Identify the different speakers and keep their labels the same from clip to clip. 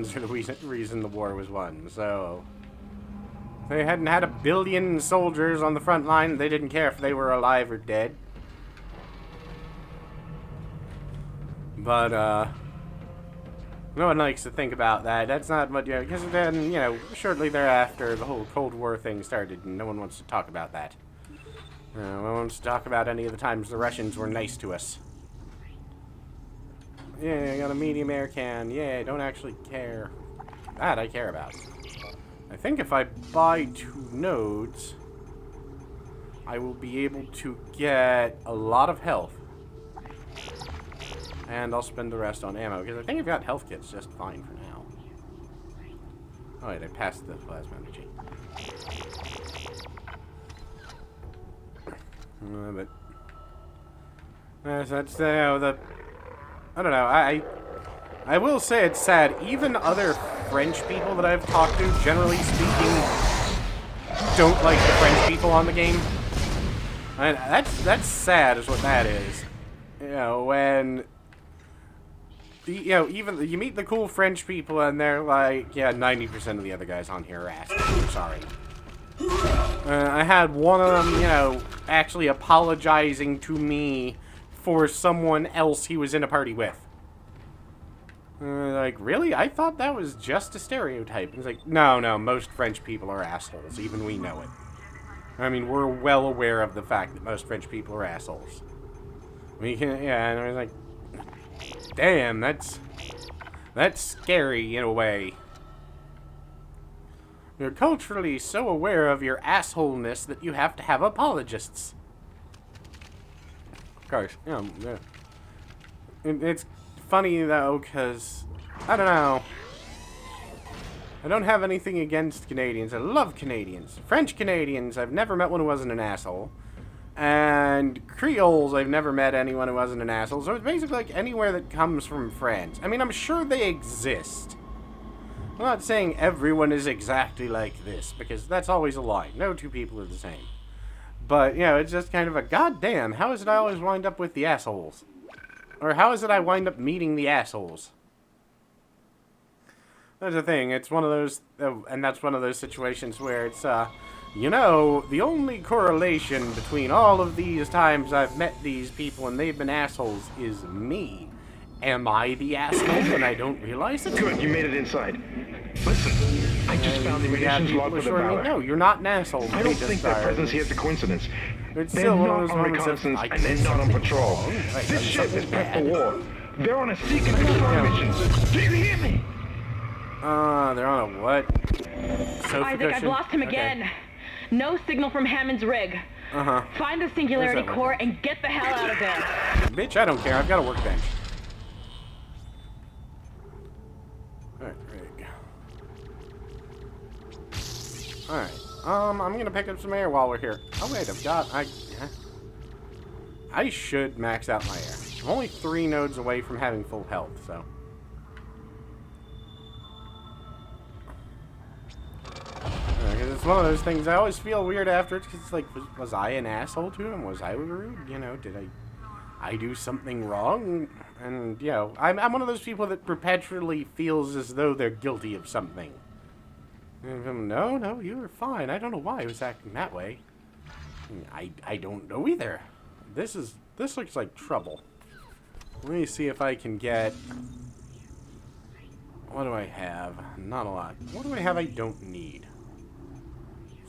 Speaker 1: are the reason the war was won. So if they hadn't had 1 billion soldiers on the front line, they didn't care if they were alive or dead. But no one likes to think about that. That's not what, because then, shortly thereafter, the whole Cold War thing started, and no one wants to talk about that. No one wants to talk about any of the times the Russians were nice to us. Yeah, I got a medium air can. Yeah, I don't actually care. That I care about. I think if I buy 2 nodes, I will be able to get a lot of health. And I'll spend the rest on ammo, because I think I've got health kits just fine for now. Oh wait, I passed the plasma energy. But that's the I don't know. I will say it's sad. Even other French people that I've talked to, generally speaking, don't like the French people on the game. And that's sad, is what that is. When even you meet the cool French people and they're like, yeah, 90% of the other guys on here are assholes. I'm sorry. I had one of them, actually apologizing to me for someone else he was in a party with. Like, really? I thought that was just a stereotype. He's like, no, most French people are assholes. Even we know it. I mean, we're well aware of the fact that most French people are assholes. And I was like, damn, that's scary in a way. You're culturally so aware of your assholeness that you have to have apologists. Of course, it's funny though, because I don't know. I don't have anything against Canadians. I love Canadians. French Canadians, I've never met one who wasn't an asshole. And Creoles, I've never met anyone who wasn't an asshole. So it's basically like anywhere that comes from France. I mean, I'm sure they exist. I'm not saying everyone is exactly like this, because that's always a lie. No 2 people are the same. But, it's just kind of a, goddamn, how is it I always wind up with the assholes? Or how is it I wind up meeting the assholes? That's the thing, it's one of those, and that's one of those situations where it's, the only correlation between all of these times I've met these people and they've been assholes is me. Am I the asshole and I don't realize it?
Speaker 2: Good, you made it inside. Listen, I just found the munitions log for the Valor.
Speaker 1: No, you're not an asshole.
Speaker 2: I don't think their presence here is a coincidence.
Speaker 1: It's
Speaker 2: They're
Speaker 1: still
Speaker 2: not
Speaker 1: one of those
Speaker 2: on reconnaissance and they're not on patrol. This ship is prepped for war. They're on a seek and destroy mission. Do you hear me?
Speaker 1: They're on a what?
Speaker 3: Isaac, I've lost him again. No signal from Hammond's rig. Find the Singularity Core and get the hell out of there.
Speaker 1: Bitch, I don't care. I've got a workbench. Alright, rig. Alright. I'm gonna pick up some air while we're here. Oh wait, I should max out my air. I'm only 3 nodes away from having full health, so. Because it's one of those things I always feel weird after it, because it's like, was I an asshole to him? Was I rude? Did I do something wrong? And, I'm one of those people that perpetually feels as though they're guilty of something. No, you were fine. I don't know why I was acting that way. I don't know either. This looks like trouble. Let me see if I can get... What do I have? Not a lot. What do I have I don't need?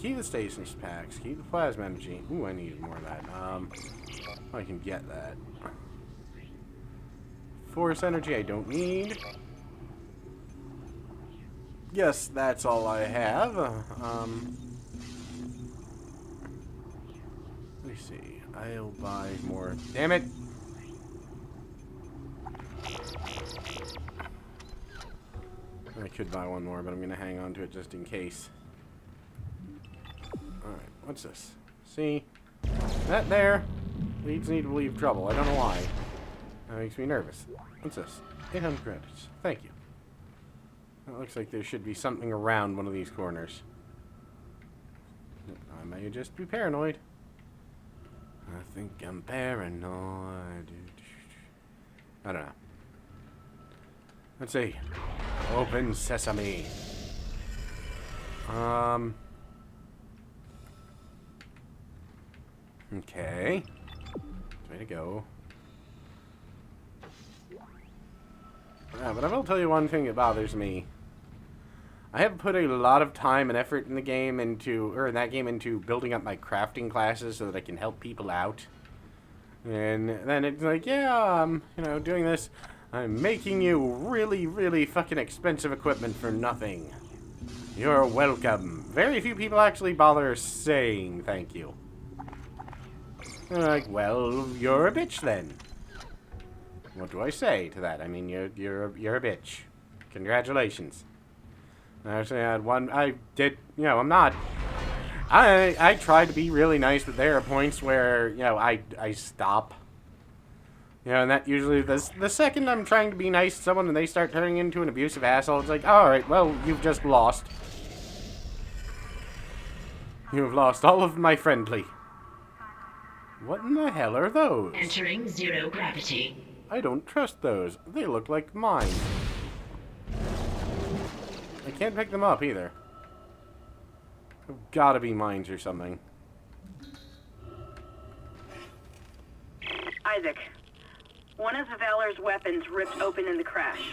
Speaker 1: Key the stasis packs. Keep the plasma energy. Ooh, I need more of that. I can get that. Force energy I don't need. Yes, that's all I have. Let me see. I'll buy more. Damn it! I could buy one more, but I'm gonna hang on to it just in case. Alright, what's this? See? That there leads me to believe trouble. I don't know why. That makes me nervous. What's this? 800 credits. Thank you. It looks like there should be something around one of these corners. I may just be paranoid. I think I'm paranoid. I don't know. Let's see. Open sesame. Okay. Way to go. Yeah, but I will tell you one thing that bothers me. I have put a lot of time and effort in the game into building up my crafting classes so that I can help people out. And then it's like, yeah, you know, doing this, I'm making you really, really fucking expensive equipment for nothing. You're welcome. Very few people actually bother saying thank you. They're like, well, you're a bitch then. What do I say to that? I mean, you're a bitch. Congratulations. Actually, I had one. I did. You know, I'm not. I tried to be really nice, but there are points where, you know, I stop. You know, and that usually the second I'm trying to be nice to someone and they start turning into an abusive asshole, it's like, all right, well, you've just lost. You've lost all of my friendly. What in the hell are those?
Speaker 4: Entering zero gravity.
Speaker 1: I don't trust those. They look like mine. I can't pick them up either. They've gotta be mines or something.
Speaker 5: Isaac, one of the Valor's weapons ripped open in the crash.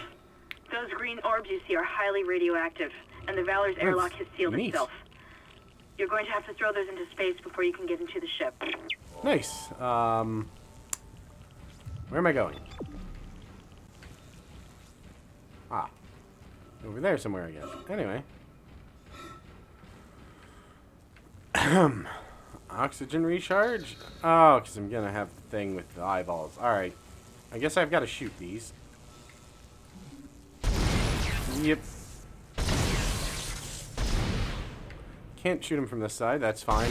Speaker 5: Those green orbs you see are highly radioactive, and the Valor's airlock has sealed itself. You're going to have to throw those into space before you can get into the ship.
Speaker 1: Nice. Where am I going? Ah. Over there somewhere, I guess. Anyway. Oxygen recharge? Oh, because I'm going to have the thing with the eyeballs. Alright. I guess I've got to shoot these. Yep. Can't shoot them from this side. That's fine.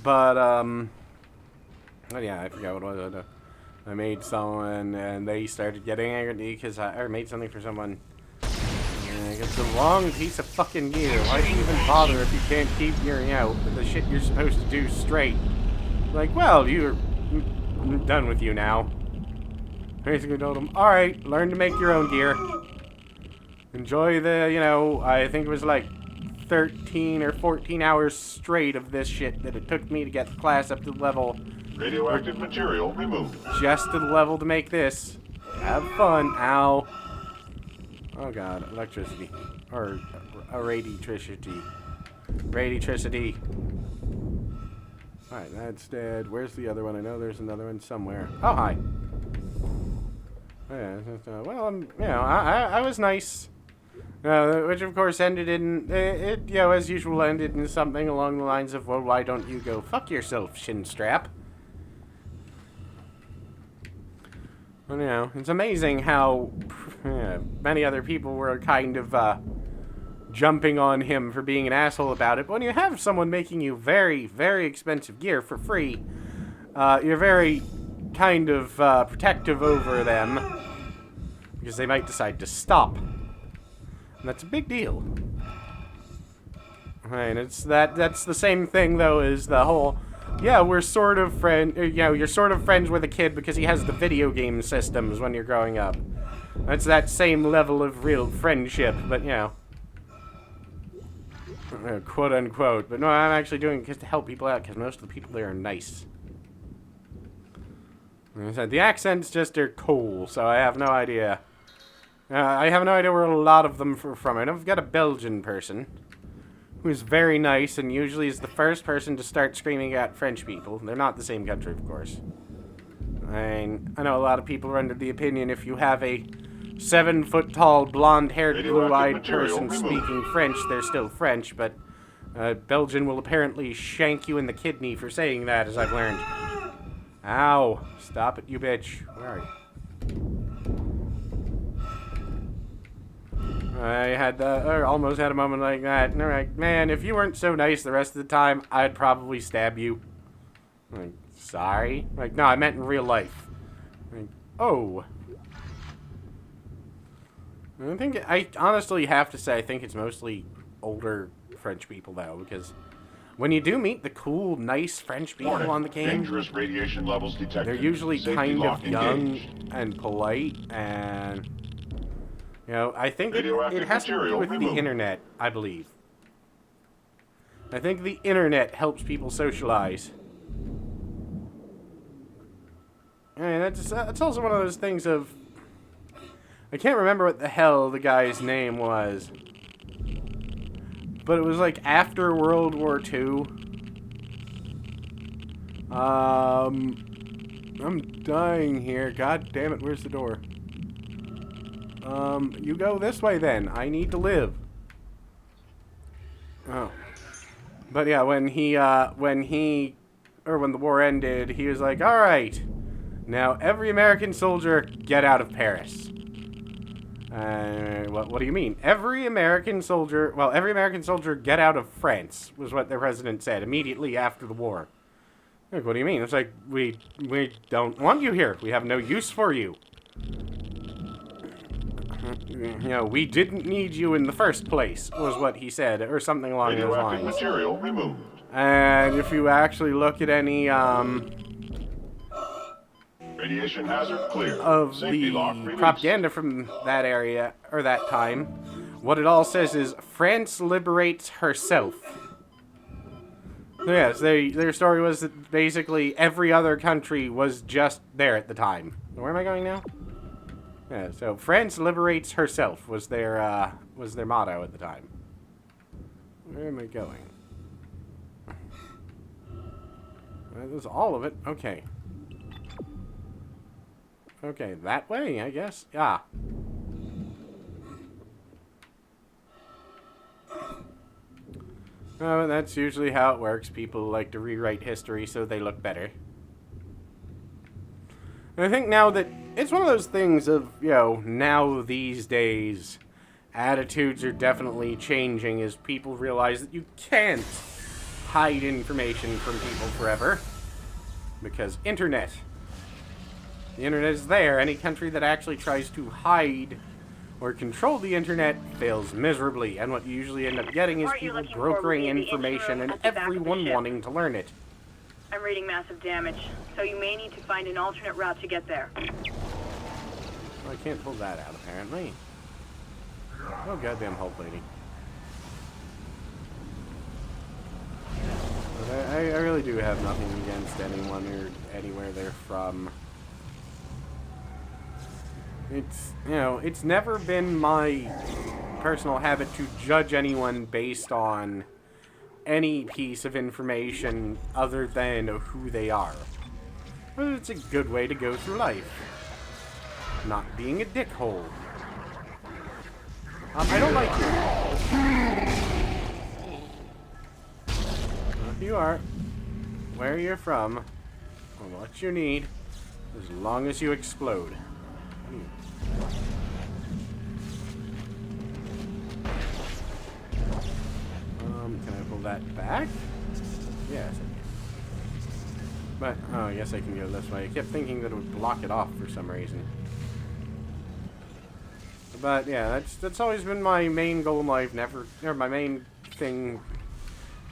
Speaker 1: But, oh yeah, I forgot what it was. I made someone, and they started getting angry at me because I made something for someone. And it's a long piece of fucking gear. Why do you even bother if you can't keep your, you know, the shit you're supposed to do straight? Like, well, I'm done with you now. Basically told him, alright, learn to make your own gear. Enjoy the, you know, I think it was like 13 or 14 hours straight of this shit that it took me to get the class up to the level.
Speaker 2: Radioactive material removed.
Speaker 1: Just to the level to make this. Have fun. Ow. Oh god, electricity. Or a radiatricity. Radiatricity. Alright, that's dead. Where's the other one? I know there's another one somewhere. Oh, hi. Oh, yeah, well, you know, I was nice. Which of course ended in, you know, as usual, ended in something along the lines of, well, why don't you go fuck yourself, Shinstrap? Well, you know, it's amazing how many other people were kind of jumping on him for being an asshole about it. But when you have someone making you very, very expensive gear for free, you're very kind of protective over them because they might decide to stop. And that's a big deal. Right, that's the same thing though as the whole, yeah, we're sort of friend, you know, you're sort of friends with a kid because he has the video game systems when you're growing up. It's that same level of real friendship, but you know, quote unquote. But no, I'm actually doing it just to help people out because most of the people there are nice. Like I said, the accents just are cool, so I have no idea. I have no idea where a lot of them are from. I know I've got a Belgian person who's very nice and usually is the first person to start screaming at French people. They're not the same country, of course. I know a lot of people are under the opinion if you have a 7-foot-tall, blonde-haired, blue-eyed person speaking French, they're still French, but Belgian will apparently shank you in the kidney for saying that, as I've learned. Ow. Stop it, you bitch. Where are you? I had, or almost had a moment like that. And I'm like, man, if you weren't so nice the rest of the time, I'd probably stab you. I'm like, sorry? Like, no, I meant in real life. Like, oh. I honestly have to say, I think it's mostly older French people, though, because when you do meet the cool, nice French people on the game,
Speaker 2: dangerous radiation levels detected.
Speaker 1: They're usually
Speaker 2: Safety
Speaker 1: kind
Speaker 2: lock
Speaker 1: of young
Speaker 2: engaged.
Speaker 1: and polite, and You know, I think it has to do with the internet, I believe. I think the internet helps people socialize. And that's also one of those things of... I can't remember what the hell the guy's name was. But it was like after World War II. I'm dying here. God damn it, where's the door? You go this way then. I need to live. Oh. But yeah, when the war ended, he was like, alright, now every American soldier get out of Paris. What do you mean? Every American soldier get out of France, was what the president said immediately after the war. Like, what do you mean? It's like, we don't want you here. We have no use for you. You know, we didn't need you in the first place, was what he said, or something along those lines.
Speaker 6: Material removed.
Speaker 1: And if you actually look at any,
Speaker 6: Radiation hazard clear.
Speaker 1: of
Speaker 6: Safety lock
Speaker 1: the
Speaker 6: released.
Speaker 1: propaganda from that area, or that time, what it all says is, France liberates herself. So yes, their story was that basically every other country was just there at the time. Where am I going now? Yeah, so France liberates herself was their motto at the time. Where am I going? That was all of it. Okay. Okay, that way, I guess. Ah. Oh, that's usually how it works. People like to rewrite history so they look better. And I think now that it's one of those things of, you know, now these days, attitudes are definitely changing as people realize that you can't hide information from people forever. Because internet. The internet is there. Any country that actually tries to hide or control the internet fails miserably. And what you usually end up getting is people brokering information and everyone wanting to learn it.
Speaker 5: I'm reading massive damage, so you may need to find an alternate route to get there.
Speaker 1: Well, I can't pull that out, apparently. Oh, goddamn Hulk lady. But I really do have nothing against anyone or anywhere they're from. It's, you know, it's never been my personal habit to judge anyone based on any piece of information other than who they are. But it's a good way to go through life. Not being a dickhole. I don't like you. If you are, where you're from, or what you need, as long as you explode. Can I pull that back? Yes, I can. But, oh, I guess I can go this way. I kept thinking that it would block it off for some reason. But, yeah, that's always been my main goal in life. My main thing.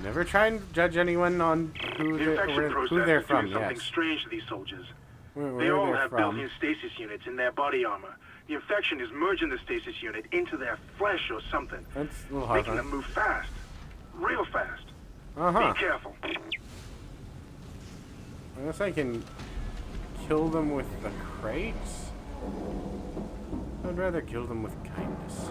Speaker 1: Never try and judge anyone on who they're from, yes.
Speaker 7: Something strange to these soldiers.
Speaker 1: Where
Speaker 7: they all
Speaker 1: they're
Speaker 7: have
Speaker 1: from.
Speaker 7: built-in stasis units in their body armor. The infection is merging the stasis unit into their flesh or something.
Speaker 1: That's a little hard.
Speaker 7: Making them move fast. Real fast.
Speaker 1: Uh-huh.
Speaker 7: Be careful.
Speaker 1: I guess I can kill them with the crates? I'd rather kill them with kindness.